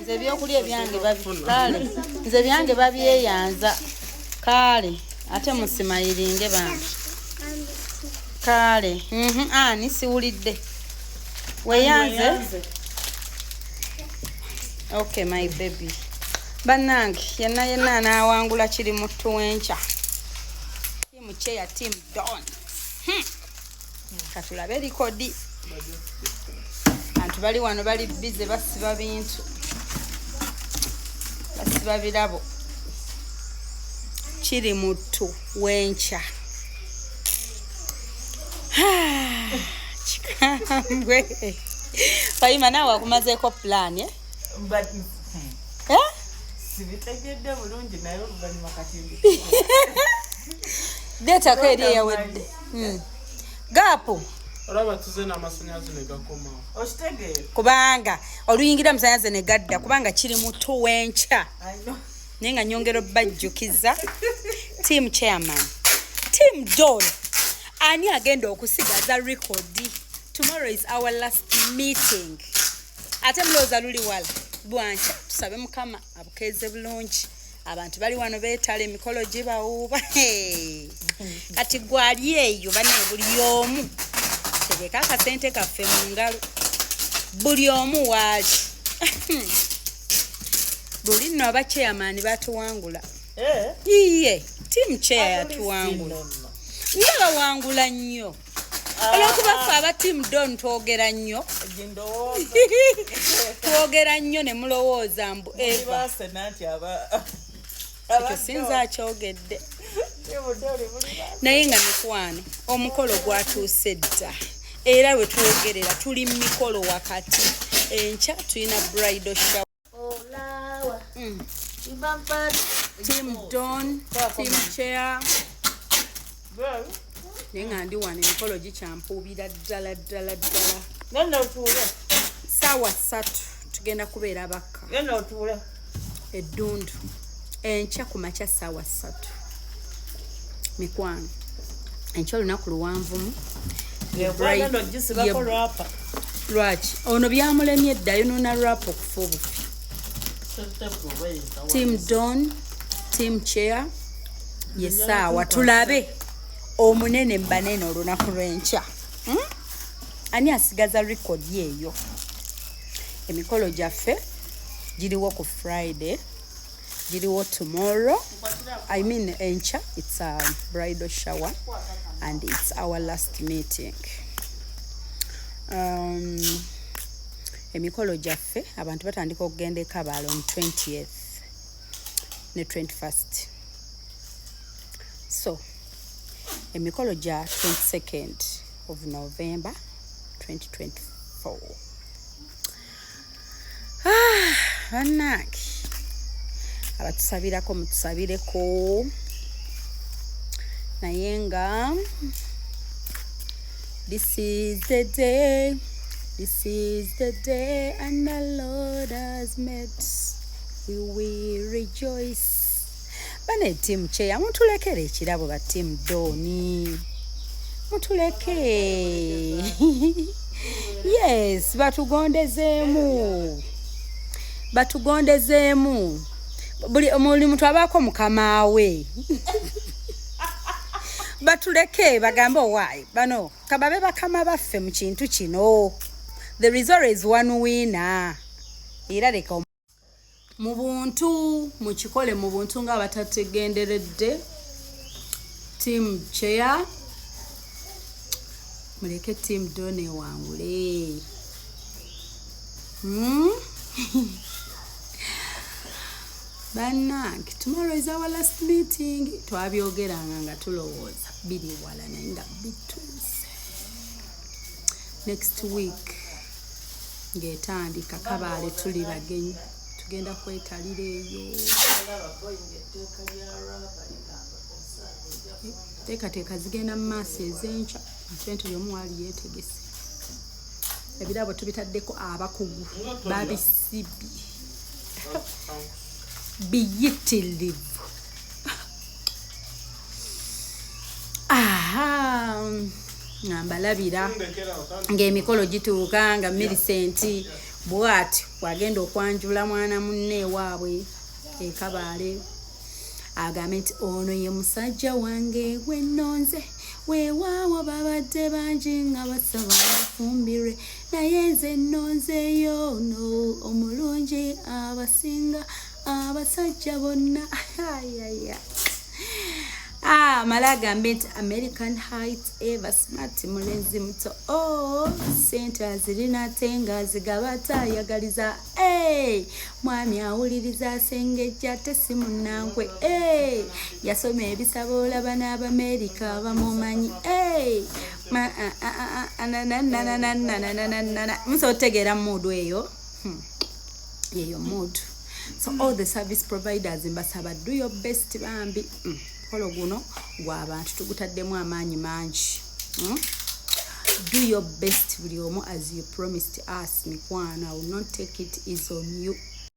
nze byokulya ebyange babikale nze byange babyeyanza kale ate musimayiringe bantu kale ani siwulidde weyanze okay my baby bannange yenna anaawangula kiri mu tuwenca timu kyeya team don katulabe likodi abantu bali wano bali bize basiba bintu basiba birabo kiri mu tuwenca kikambwe Faima nawe akumazeeko plan sibitegedde bulungi naye oluvannyuma katimbi deetako eri eyawedde gaapu olaba tuze n'amasannyalaze ne gakomawo okitegeera kubanga oluyingira amasannyalaze ne gadda kubanga kiri mu tuwenca naye nga nyongera obbajjukiza team chairman team don ani agenda okusigaza rekodi. Tomorrow is our last meeting. Ate mloza luli wala bwancha tusabe mukama abukeze bulungi abantu bali wano betale emikolo gibawuba kati gwali eyo bane buli omu tegeka akasente kaffe mu ngalo buli omu waali buli nno abachairman batuwangula iye team chair yatuwangula nga bawangula nnyo olwokuba ffe aba team don twogera nnyo twogera nnyo ne mulowooza mbu eva ekyo sinza akyogedde naye nga mikwano omukolo gwatuuse dda era we twogerera tuli mu mikolo wakati enkya tulina bridal shower team don team chair nenga ndi wano emikolo gikyampuubira ddala saawa 3 tugenda kubeera bakka eddundu enkya ku makya saawa 3 mikwano enkya olunaku luwanvumu lwaki ono byamulemye eddayo nona rap okufa obufi team don team chair yesaawa tulabe omunene mbanene olunaku lw'enkya ani asigaza rekodi eyo. Emikolo gyaffe giriwo ku Friday, giriwo tomorrow. I mean enkya, it's a bridal shower and it's our last meeting. Emikolo gyaffe abantu batandika okugenda e Kabaale on 20th ne 21st. So emikolo gya 22nd of November 2024. Bannange abatusabirako mutusabireko naye nga this is the day and the Lord has made, we will rejoice. Bane team chair mutulekere ekirabo ba team doni mutuleke yes batugondezemu buli muntu abako mukama we batuleke bagambe why bano kababe bakama baffe mu kintu kino. There is always one winner. Era leka mu buntu mukikole mu buntu nga batategenderedde team chair muleke team done wangule bannange tomorrow is our last meeting. Twabyogeranga nga tulowooza biri wala naye nga bituuse. Next week ngetandika Kabaale tuli bagenyi tugenda kwetalira eyo. Teekateeka zigenda mu maaso ez'enkya ate buli omu waali yeetegese. Ebirabo tubitaddeko abakugu babisibi biyitirivu. Nga mbalabira ng'emikolo gituuka nga Millicent bwati wagenda okwanjula mwana munne waabwe e Kabaale agambe nti ono ye musajja wange gwe nnonze weewaawo babadde bangi nga basaba bafumbirwe naye nze nnonzeeyo ono omulungi abasinga abasajja bonna mala agambe nti American Heights eva smart mulenzi muto sente azirina ate nga azigabata ayagaliza mwami awuliriza asengejja ate si munnangwe yasoma ebisabo olaba n'Abamerika bamumanyi musotegeera mudu eyo mudu. So all the service providers mbasaba do your best bambi kolo guno gw'abantu tugutaddemu amaanyi mangi. Do your best buli omu as you promised us. Mikwana, I will not take it easy on you.